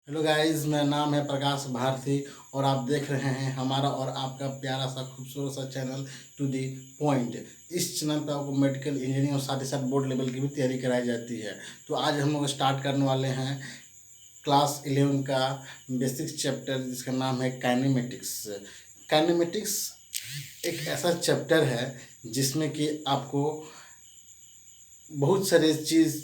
Hello guys, मेरा नाम है प्रकाश भारती और आप देख रहे हैं हमारा और आपका प्यारा सा खूबसूरत सा चैनल टू दी पॉइंट। इस चैनल पर आपको मेडिकल इंजीनियरिंग और साथ ही साथ बोर्ड लेवल की भी तैयारी कराई जाती है। तो आज हम लोग स्टार्ट करने वाले हैं क्लास 11 का बेसिक चैप्टर जिसका नाम है काइनेमेटिक्स। काइनेमेटिक्स एक ऐसा चैप्टर है जिसमें कि आपको बहुत सारी चीज़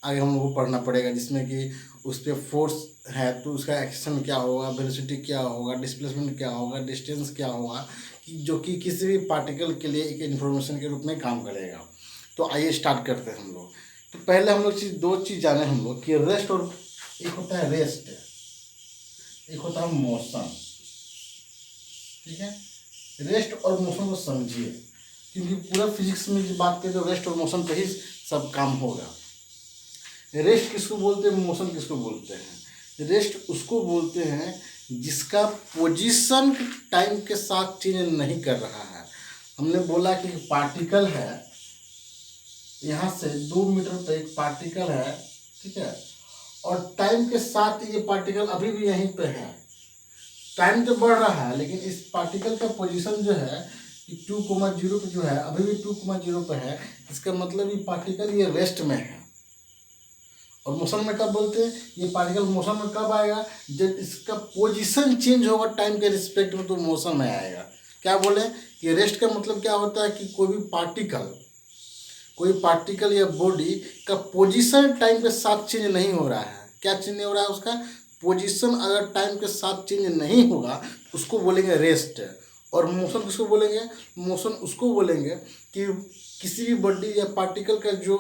आगे हम लोग को पढ़ना पड़ेगा, जिसमें कि उस पर फोर्स है तो उसका एक्शन क्या होगा, वेलोसिटी क्या होगा, डिस्प्लेसमेंट क्या होगा, डिस्टेंस क्या होगा, जो कि किसी भी पार्टिकल के लिए एक इन्फॉर्मेशन के रूप में काम करेगा। तो आइए स्टार्ट करते हैं हम लोग। तो पहले हम लोग दो चीज़ जाने हम लोग कि रेस्ट और एक होता है रेस्ट, एक होता है मोशन। ठीक है, रेस्ट और मोशन को समझिए, क्योंकि पूरा फिजिक्स में जो बात करें तो रेस्ट और मोशन पे ही सब काम होगा। रेस्ट किसको बोलते हैं, मोशन किसको बोलते हैं? रेस्ट उसको बोलते हैं जिसका पोजीशन टाइम के साथ चेंज नहीं कर रहा है। हमने बोला कि पार्टिकल है, यहाँ से 2 मीटर पे एक पार्टिकल है, ठीक है, और टाइम के साथ ये पार्टिकल अभी भी यहीं पे है। टाइम तो बढ़ रहा है लेकिन इस पार्टिकल का पोजीशन जो है 2,0 पे जो है अभी भी 2,0 पे है। इसका मतलब ये पार्टिकल ये रेस्ट में है। और मोशन में कब बोलते हैं, ये पार्टिकल मोशन में कब आएगा, जब इसका पोजीशन चेंज होगा टाइम के रिस्पेक्ट में, तो मोशन में आएगा। क्या बोले कि रेस्ट का मतलब क्या होता है कि कोई पार्टिकल या बॉडी का पोजीशन टाइम के साथ चेंज नहीं हो रहा है। क्या चेंज नहीं हो रहा है? उसका पोजीशन अगर टाइम के साथ चेंज नहीं होगा उसको बोलेंगे रेस्ट। और मोशन किसको बोलेंगे? मोशन उसको बोलेंगे कि किसी भी बॉडी या पार्टिकल का जो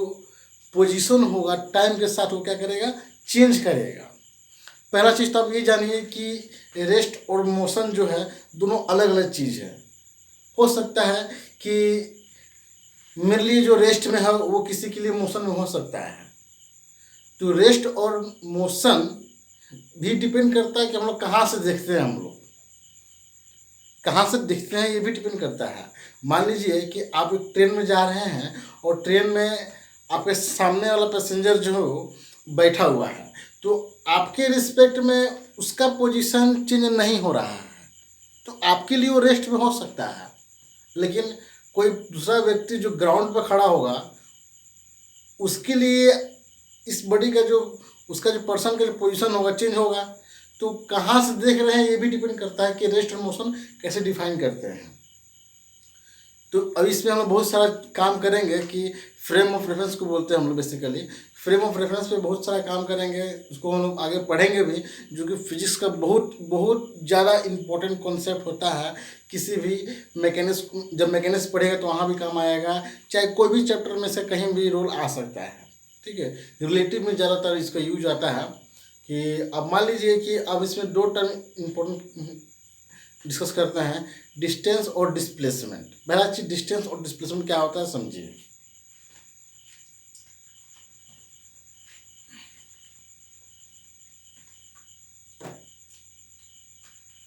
पोजीशन होगा टाइम के साथ वो क्या करेगा, चेंज करेगा। पहला चीज़ तो आप ये जानिए कि रेस्ट और मोशन जो है दोनों अलग अलग चीज़ है। हो सकता है कि मेरे लिए जो रेस्ट में है वो किसी के लिए मोशन में हो सकता है। तो रेस्ट और मोशन भी डिपेंड करता है कि हम लोग कहाँ से देखते हैं, हम लोग कहाँ से दिखते हैं ये भी डिपेंड करता है। मान लीजिए कि आप एक ट्रेन में जा रहे हैं और ट्रेन में आपके सामने वाला पैसेंजर जो बैठा हुआ है, तो आपके रिस्पेक्ट में उसका पोजीशन चेंज नहीं हो रहा है, तो आपके लिए वो रेस्ट में हो सकता है। लेकिन कोई दूसरा व्यक्ति जो ग्राउंड पर खड़ा होगा उसके लिए इस बॉडी का जो उसका जो पर्सन का जो पोजीशन होगा चेंज होगा। तो कहाँ से देख रहे हैं ये भी डिपेंड करता है कि रेस्ट और मोशन कैसे डिफाइन करते हैं। तो अब इसमें हम लोग बहुत सारा काम करेंगे कि फ्रेम ऑफ रेफरेंस को बोलते हैं हम लोग बेसिकली। फ्रेम ऑफ रेफरेंस पे बहुत सारा काम करेंगे, उसको हम लोग आगे पढ़ेंगे भी, जो कि फिजिक्स का बहुत बहुत ज़्यादा इम्पोर्टेंट कॉन्सेप्ट होता है। किसी भी मैकेनिक्स जब मैकेनिक्स पढ़ेगा तो वहाँ भी काम आएगा, चाहे कोई भी चैप्टर में से कहीं भी रोल आ सकता है। ठीक है, रिलेटिव में ज़्यादातर इसका यूज आता है। कि अब मान लीजिए कि अब इसमें दो टर्म इम्पोर्टेंट डिस्कस करते हैं, डिस्टेंस और डिस्प्लेसमेंट। पहला चीज डिस्टेंस और डिस्प्लेसमेंट क्या होता है समझिए।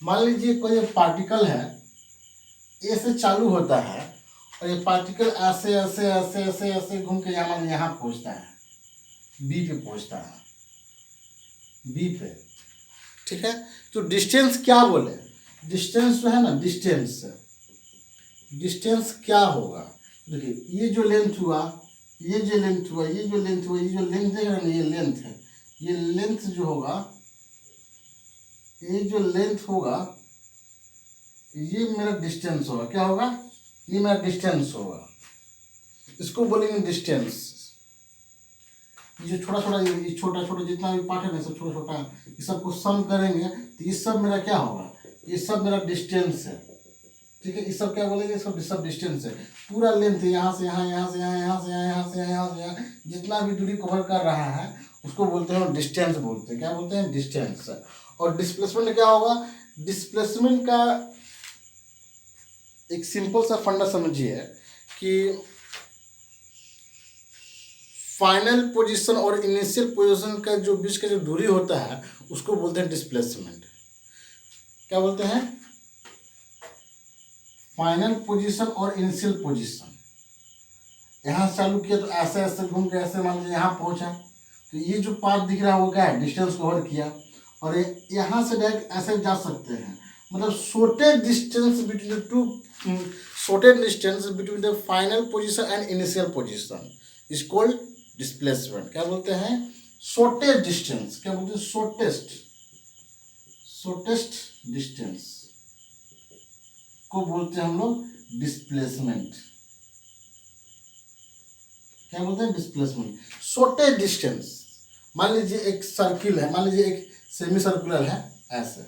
मान लीजिए कोई पार्टिकल है, ए से चालू होता है और ये पार्टिकल ऐसे ऐसे ऐसे ऐसे ऐसे घूम के यहाँ पहुंचता है, बी पे पहुंचता है, बी पे। ठीक है, तो डिस्टेंस क्या बोले? डिस्टेंस जो है ना, डिस्टेंस क्या होगा? देखिए ये जो लेंथ हुआ, ये जो लेंथ हुआ, ये जो लेंथ हुआ, ये जो लेंथ देख रहे हैं ना, ये लेंथ है। ये लेंथ जो होगा, ये जो लेंथ होगा, ये मेरा डिस्टेंस होगा। क्या होगा? ये मेरा डिस्टेंस होगा। इसको बोलेंगे डिस्टेंस। ये जो छोटा छोटा, ये छोटा छोटा जितना भी पार्ट है ना, सब छोटा छोटा, ये सबको सम करेंगे तो ये सब मेरा क्या होगा? ये सब मेरा डिस्टेंस है। ठीक है, ये सब क्या बोलेंगे? सब डिस्टेंस है। पूरा लेंथ यहाँ से यहाँ, यहाँ से यहाँ, यहाँ से यहाँ, यहाँ से यहाँ, यहाँ से यहाँ, जितना भी दूरी कवर कर रहा है उसको बोलते हैं डिस्टेंस बोलते हैं। क्या बोलते हैं? डिस्टेंस। और डिस्प्लेसमेंट क्या होगा? डिस्प्लेसमेंट का एक सिंपल सा फंडा समझिए कि फाइनल पोजीशन और इनिशियल पोजीशन का जो बीच का जो दूरी होता है उसको बोलते हैं डिस्प्लेसमेंट। क्या बोलते हैं? फाइनल पोजीशन और इनिशियल पोजीशन। यहाँ से चालू किया तो ऐसे ऐसे घूम के ऐसे मान लीजिए यहाँ पहुँचा, तो ये जो पाथ दिख रहा है वो क्या है? डिस्टेंस कवर किया। और यहाँ से डायरेक्ट ऐसे जा सकते हैं, मतलब shortage distance between the two, shortage distance between the final position and initial position is called displacement. क्या बोलते हैं? Shortage distance. क्या बोलते हैं? शॉर्टेस्ट डिस्टेंस को बोलते हैं हम लोग डिस्प्लेसमेंट। क्या बोलते हैं? डिस्प्लेसमेंट। शॉर्टेज डिस्टेंस, मान लीजिए एक सर्किल है, मान लीजिए एक सेमी सर्कुलर है, ऐसे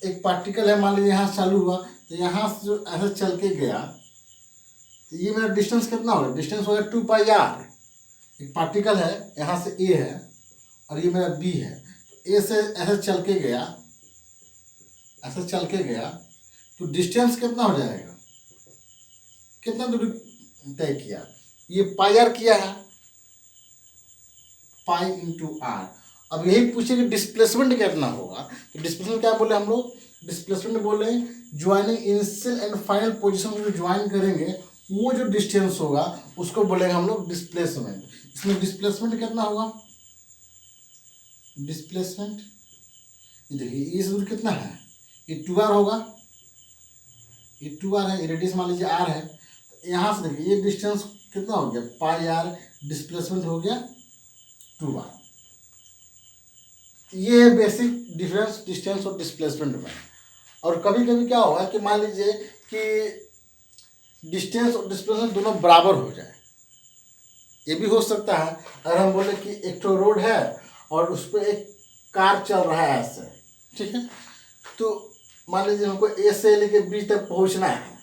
एक पार्टिकल है, मान लीजिए यहाँ चालू हुआ तो यहाँ से जो ऐसे चल के गया तो ये मेरा डिस्टेंस कितना होगा? डिस्टेंस होगा 2πr। एक पार्टिकल है, यहाँ से ए है और ये मेरा बी है, तो ए से ऐसे चल के गया, ऐसे चल के गया तो डिस्टेंस कितना हो जाएगा? कितना दूरी तय किया? ये πr किया है, पाई इंटू आर। अब यही पूछे कि डिस्प्लेसमेंट कितना होगा, तो डिस्प्लेसमेंट क्या बोले हम लोग? डिस्प्लेसमेंट बोले joining initial and final position को जो ज्वाइन करेंगे वो जो डिस्टेंस होगा उसको बोलेंगे हम लोग डिस्प्लेसमेंट। इसमें डिस्प्लेसमेंट कितना होगा? डिस्प्लेसमेंट देखिए ये दूर कितना है? ये 2r होगा, ये 2r है, ये रेडियस मान लीजिए r है, तो यहाँ से देखिए ये डिस्टेंस कितना हो गया? πr, डिस्प्लेसमेंट हो गया 2r। ये बेसिक डिफरेंस डिस्टेंस और डिस्प्लेसमेंट में। और कभी कभी क्या होगा कि मान लीजिए कि डिस्टेंस और डिस्प्लेसमेंट दोनों बराबर हो जाए, ये भी हो सकता है। अगर हम बोले कि एक तो रोड है और उस पर एक कार चल रहा है ऐसे, ठीक है, तो मान लीजिए हमको ए से लेके बी तक पहुंचना है,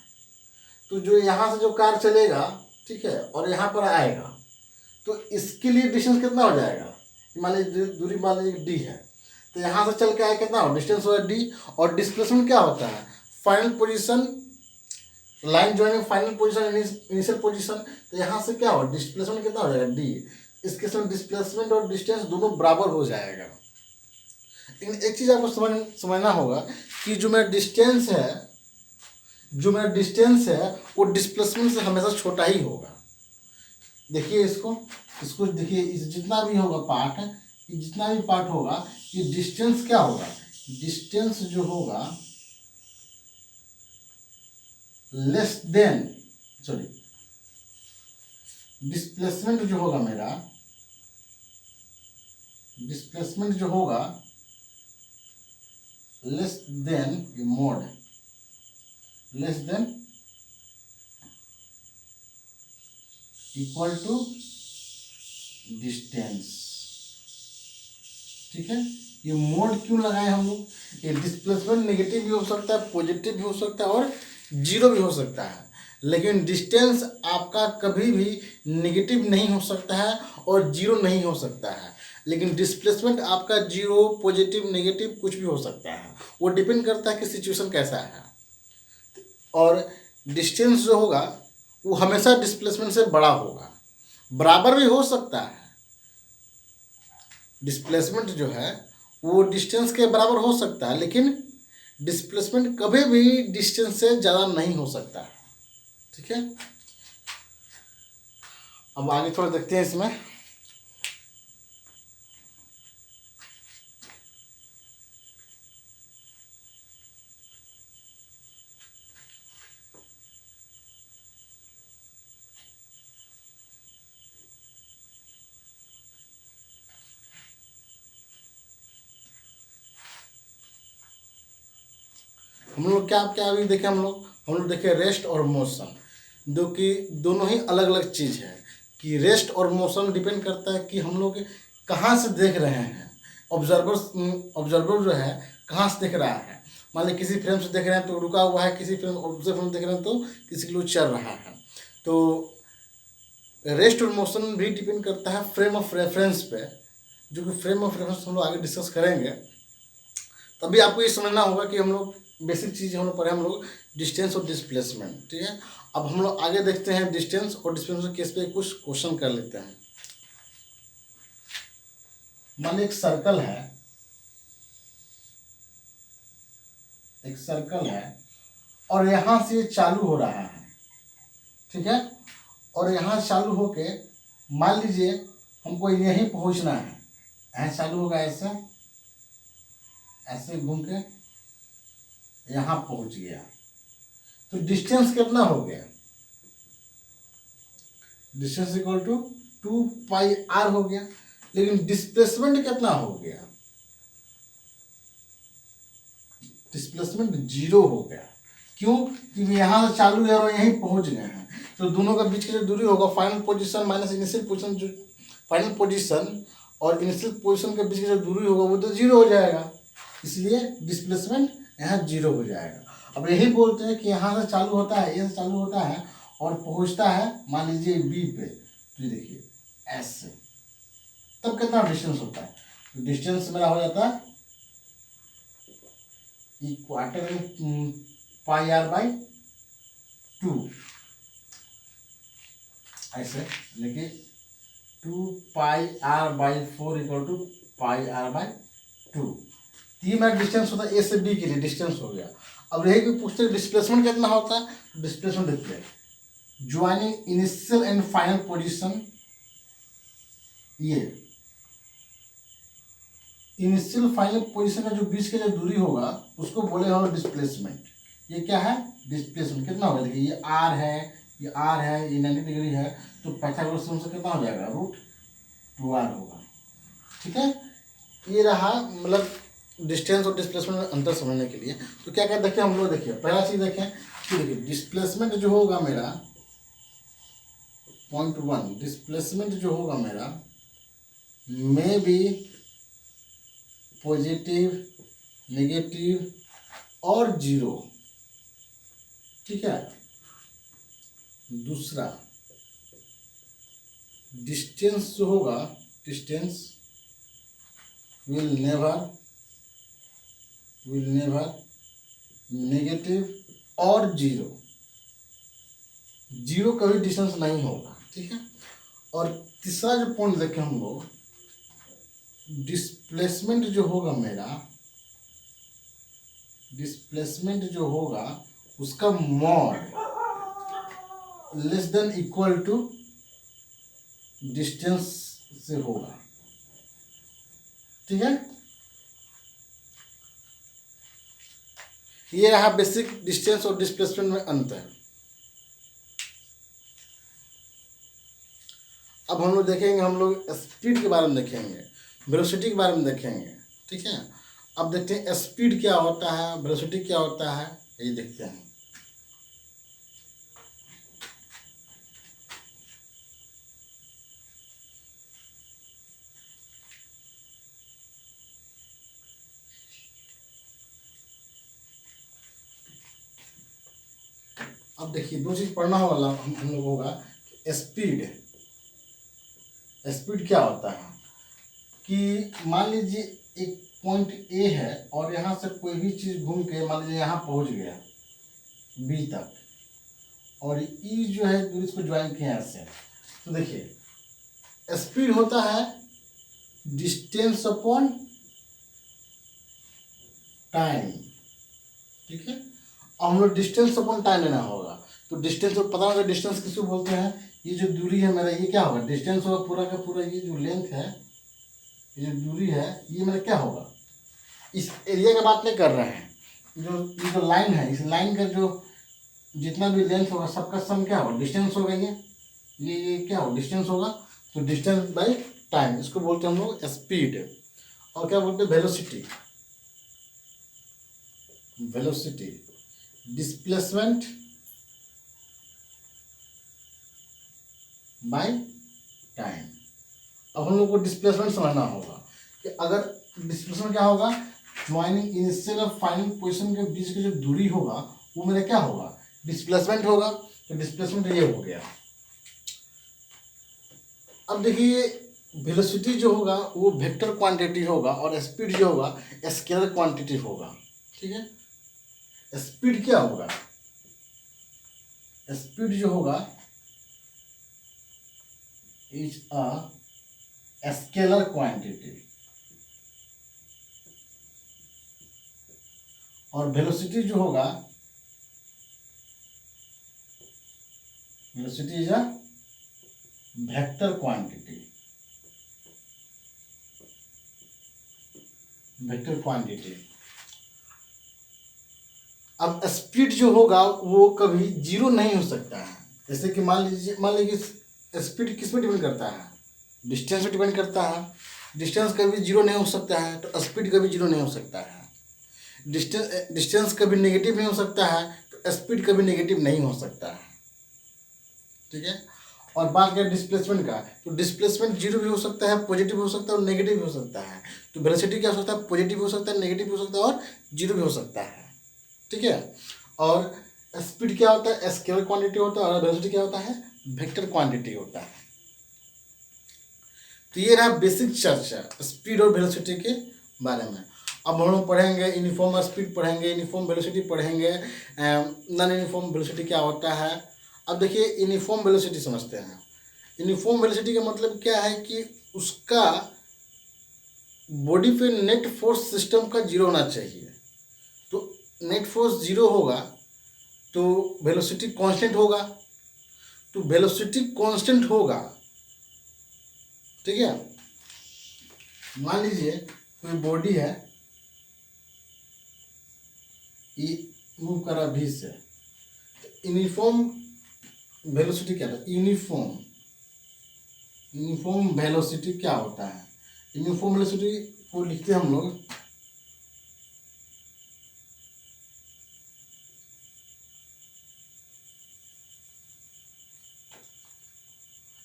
तो जो यहाँ से जो कार चलेगा, ठीक है, और यहाँ पर आएगा, तो इसके लिए डिस्टेंस कितना हो जाएगा? मान लीजिए दूरी मान लीजिए डी है, तो यहाँ से चल के आए कितना हो? डिस्टेंस होगा डी। और डिस्प्लेसमेंट क्या होता है? Final position, line joining final position initial position, तो यहाँ से क्या हो? डिस्प्लेसमेंट कितना हो जाएगा? डी। इस केस में डिस्प्लेसमेंट और डिस्टेंस दोनों बराबर हो जाएगा। लेकिन एक चीज़ आपको समझना होगा कि जो मेरा डिस्टेंस है वो डिस्प्लेसमेंट से हमेशा छोटा ही होगा। देखिए इसको देखिए, इस जितना भी होगा पार्ट, ये जितना भी पार्ट होगा, ये डिस्टेंस क्या होगा? डिस्टेंस जो होगा लेस देन, सॉरी, डिस्प्लेसमेंट जो होगा मेरा, डिस्प्लेसमेंट जो होगा less than mod, less than equal to distance. ठीक है, ये मोड क्यों लगाए हम लोग? ये डिस्प्लेसमेंट नेगेटिव भी हो सकता है, पॉजिटिव भी हो सकता है और जीरो भी हो सकता है, लेकिन डिस्टेंस आपका कभी भी नेगेटिव नहीं हो सकता है और जीरो नहीं हो सकता है। लेकिन डिस्प्लेसमेंट आपका जीरो, पॉजिटिव, नेगेटिव कुछ भी हो सकता है, वो डिपेंड करता है कि सिचुएशन कैसा है। और डिस्टेंस जो होगा वो हमेशा डिस्प्लेसमेंट से बड़ा होगा, बराबर भी हो सकता है। डिस्प्लेसमेंट जो है वो डिस्टेंस के बराबर हो सकता है, लेकिन डिस्प्लेसमेंट कभी भी डिस्टेंस से ज़्यादा नहीं हो सकता है। ठीक है, अब आगे थोड़ा देखते हैं इसमें। हम लोग क्या क्या अभी देखे, हम लोग देखे रेस्ट और मोशन, जो कि दोनों ही अलग अलग चीज़ है। कि रेस्ट और मोशन डिपेंड करता है कि हम लोग कहाँ से देख रहे हैं, ऑब्जर्वर जो है कहाँ से देख रहा है। मान लीजिए किसी फ्रेम से देख रहे हैं तो रुका हुआ है, किसी फ्रेम देख रहे हैं तो किसी के लिए चल रहा है। तो रेस्ट और मोशन भी डिपेंड करता है फ्रेम ऑफ रेफरेंस पे, जो कि फ्रेम ऑफ रेफरेंस हम लोग आगे डिस्कस करेंगे। तभी आपको ये समझना होगा कि हम लोग बेसिक चीज़ हम लोग पढ़े, हम लोग डिस्टेंस और डिस्प्लेसमेंट। ठीक है, अब हम लोग आगे देखते हैं डिस्टेंस और डिस्प्लेसमेंट केस पे कुछ क्वेश्चन कर लेते हैं। मान एक सर्कल है, एक सर्कल है और यहाँ से चालू हो रहा है। ठीक है, और यहाँ चालू होके मान लीजिए हमको यहीं पहुँचना है, यहाँ चालू होगा ऐसा ऐसे घूम के यहाँ पहुंच गया, तो डिस्टेंस कितना हो गया, डिस्टेंस इक्वल टू 2πr हो गया। लेकिन डिस्प्लेसमेंट कितना हो गया, डिस्प्लेसमेंट 0 हो गया। क्यों, क्योंकि यहाँ से चालू है और यहीं पहुंच गए हैं, तो दोनों का बीच की जो दूरी होगा final position minus initial position, जो फाइनल पोजीशन और इनिशियल पोजीशन के बीच की जो दूरी होगा वो तो 0 हो जाएगा, इसलिए डिस्प्लेसमेंट यहाँ 0 हो जाएगा। अब यही बोलते हैं कि यहाँ से चालू होता है, ये से चालू होता है और पहुँचता है मान लीजिए बी पे, तो ये देखिए एस से, तब कितना डिस्टेंस होता है, तो डिस्टेंस मेरा हो जाता है इक्वाटर πr/2, ऐसे लेकिन 2πr/4 इक्वल टू πr/2, ये मेरा डिस्टेंस होता है ए से बी के लिए, डिस्टेंस हो गया। अब यही कोई पूछते हैं डिस्प्लेसमेंट कितना होता है, डिस्प्लेसमेंट देखिए joining initial and final position, ये इनिशियल फाइनल पोजीशन का जो बीच का जो दूरी होगा उसको बोले होगा डिस्प्लेसमेंट। ये क्या है, डिस्प्लेसमेंट कितना होगा, देखिए ये आर है, ये आर है, ये 90 डिग्री है, तो पाइथागोरस थ्योरम से कितना हो जाएगा, √2r होगा। ठीक है, ये रहा मतलब डिस्टेंस और डिस्प्लेसमेंट में अंतर समझने के लिए। तो क्या क्या देखें हम लोग, देखिए पहला चीज़ देखें कि देखिए डिस्प्लेसमेंट जो होगा मेरा पॉइंट 1, डिस्प्लेसमेंट जो होगा मेरा मे बी पॉजिटिव, नेगेटिव और 0। ठीक है, दूसरा डिस्टेंस जो होगा, डिस्टेंस विल नेवर नेगेटिव और 0 कभी डिस्टेंस नहीं होगा। ठीक है, और तीसरा जो पॉइंट देखें हम लोग, डिस्प्लेसमेंट जो होगा मेरा, डिस्प्लेसमेंट जो होगा उसका mod less than equal to distance से होगा। ठीक है, ये रहा बेसिक डिस्टेंस और डिस्प्लेसमेंट में अंतर। अब हम लोग देखेंगे, हम लोग स्पीड के बारे में देखेंगे, वेलोसिटी के बारे में देखेंगे। ठीक है, अब देखते हैं स्पीड क्या होता है, वेलोसिटी क्या होता है, ये देखते हैं। अब देखिए दो चीज पढ़ना वाला हम लोग होगा, स्पीड। स्पीड क्या होता है कि मान लीजिए एक पॉइंट ए है और यहाँ से कोई भी चीज़ घूम के मान लीजिए यहाँ पहुँच गया बी तक, और ई जो है दूरी इसको ज्वाइन किया ऐसे, तो देखिए स्पीड होता है डिस्टेंस अपॉन टाइम। ठीक है, अब हम लोग डिस्टेंस अपॉन टाइम लेना होगा, तो डिस्टेंस पता होगा, डिस्टेंस किसको बोलते हैं, ये जो दूरी है मेरा, ये क्या होगा, डिस्टेंस होगा पूरा का पूरा, ये जो लेंथ है, ये जो दूरी है, ये मेरा क्या होगा, इस एरिया की बात नहीं कर रहे हैं, ये जो लाइन है, इस लाइन का जो जितना भी लेंथ होगा सबका सम क्या होगा, डिस्टेंस होगा। ये क्या होगा, डिस्टेंस होगा, तो डिस्टेंस बाई टाइम, इसको बोलते हैं हम लोग स्पीड। और क्या बोलते हैं, velocity. Velocity displacement by time. अब हम लोग को डिस्प्लेसमेंट समझना होगा कि अगर डिस्प्लेसमेंट क्या होगा, ज्वाइनिंग इनिशियल और फाइनल पोजीशन के बीच की जो दूरी होगा वो मेरा क्या होगा, डिस्प्लेसमेंट होगा। तो डिस्प्लेसमेंट ये हो गया। अब देखिए वेलोसिटी जो होगा वो वेक्टर क्वांटिटी होगा और स्पीड जो होगा स्केलर क्वांटिटी होगा। ठीक है, स्पीड क्या होगा, स्पीड जो होगा इज अ स्केलर क्वांटिटी, और वेलोसिटी जो होगा, velocity is a vector quantity, vector quantity. अब स्पीड जो होगा वो कभी जीरो नहीं हो सकता है। जैसे कि मान लीजिए स्पीड किस पे डिपेंड करता है, डिस्टेंस पे डिपेंड करता है। डिस्टेंस कभी जीरो नहीं हो सकता है तो स्पीड कभी जीरो नहीं हो सकता है। डिस्टेंस कभी नेगेटिव नहीं हो सकता है तो स्पीड कभी नेगेटिव नहीं हो सकता है। ठीक है। और बात करें डिस्प्लेसमेंट का, तो डिस्प्लेसमेंट जीरो भी हो सकता है, पॉजिटिव हो सकता है और नेगेटिव भी हो सकता है। तो वेलोसिटी क्या हो सकता है, पॉजिटिव हो सकता है, नेगेटिव भी हो सकता है और जीरो भी हो सकता है। ठीक है। और स्पीड क्या होता है, स्केलर क्वांटिटी होता है, और वेलोसिटी क्या होता है, वेक्टर क्वांटिटी होता है। तो ये रहा बेसिक चर्चा स्पीड और वेलोसिटी के बारे में। अब हम लोग पढ़ेंगे यूनिफॉर्म स्पीड पढ़ेंगे, यूनिफॉर्म वेलोसिटी पढ़ेंगे, नॉन यूनिफॉर्म वेलोसिटी क्या होता है। अब देखिए यूनिफॉर्म वेलोसिटी समझते हैं। यूनिफॉर्म वेलोसिटी का मतलब क्या है कि उसका बॉडी पे नेट फोर्स सिस्टम का जीरो होना चाहिए। तो नेट फोर्स जीरो होगा तो वेलोसिटी कांस्टेंट होगा। तो वेलोसिटी कांस्टेंट होगा, ठीक है। मान लीजिए कोई बॉडी है, ये मूव कर रहा भी से, तो यूनिफॉर्म वेलोसिटी क्या था, यूनिफॉर्म वेलोसिटी क्या होता है। यूनिफॉर्म वेलोसिटी को लिखते हैं हम लोग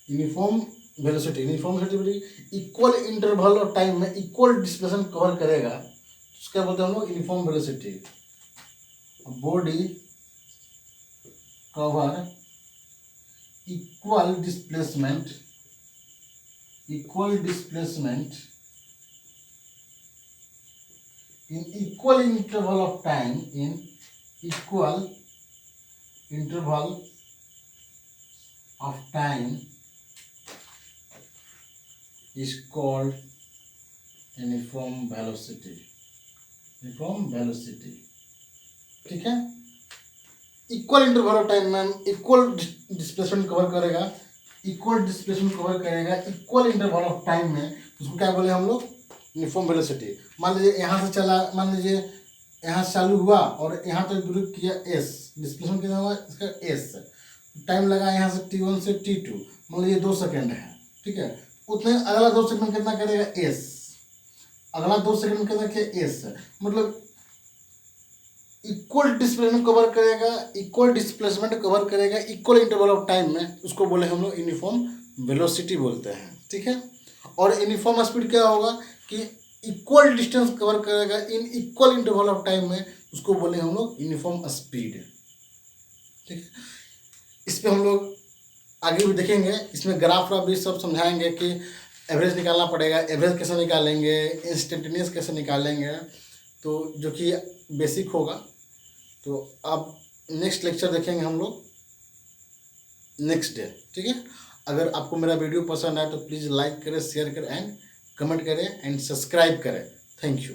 यूनिफॉर्म वेलोसिटी इक्वल इंटरवल और टाइम में इक्वल डिस्प्लेसमेंट कवर करेगा, उसका बोलते हैं हम लोग uniform velocity. Body cover equal displacement in equal interval of time is called uniform velocity। ठीक है। इक्वल इंटरवल ऑफ टाइम में इक्वल डिस्प्लेसमेंट कवर करेगा, इक्वल इंटरवल ऑफ टाइम में, उसको क्या बोले हम लोग, यूनिफॉर्म वेलोसिटी। मान लीजिए यहाँ से यहाँ से चालू हुआ और यहाँ तक दूरी किया एस, डिस्प्लेसमेंट कितना हुआ इसका एस, टाइम लगा यहाँ से T1 से T2, मान लीजिए 2 सेकेंड है, ठीक है। उतने अगला 2 सेकंड कितना करेगा एस, अगला 2 सेकंड कितना किया एस, मतलब इक्वल डिस्प्लेसमेंट कवर करेगा इक्वल इंटरवल ऑफ टाइम में, उसको बोले हम लोग यूनिफॉर्म वेलोसिटी बोलते हैं। ठीक है। और यूनिफॉर्म स्पीड क्या होगा कि इक्वल डिस्टेंस कवर करेगा in equal interval of time में, उसको बोले हम लोग यूनिफॉर्म स्पीड। ठीक है। इस पर हम लोग आगे भी देखेंगे, इसमें ग्राफ भी सब समझाएंगे कि एवरेज निकालना पड़ेगा, एवरेज कैसे निकालेंगे, इंस्टेंटेनियस कैसे निकालेंगे, तो जो कि बेसिक होगा। तो अब नेक्स्ट लेक्चर देखेंगे हम लोग नेक्स्ट डे। ठीक है। अगर आपको मेरा वीडियो पसंद आए तो प्लीज़ लाइक करें, शेयर करें एंड कमेंट करें एंड सब्सक्राइब करें। Thank you.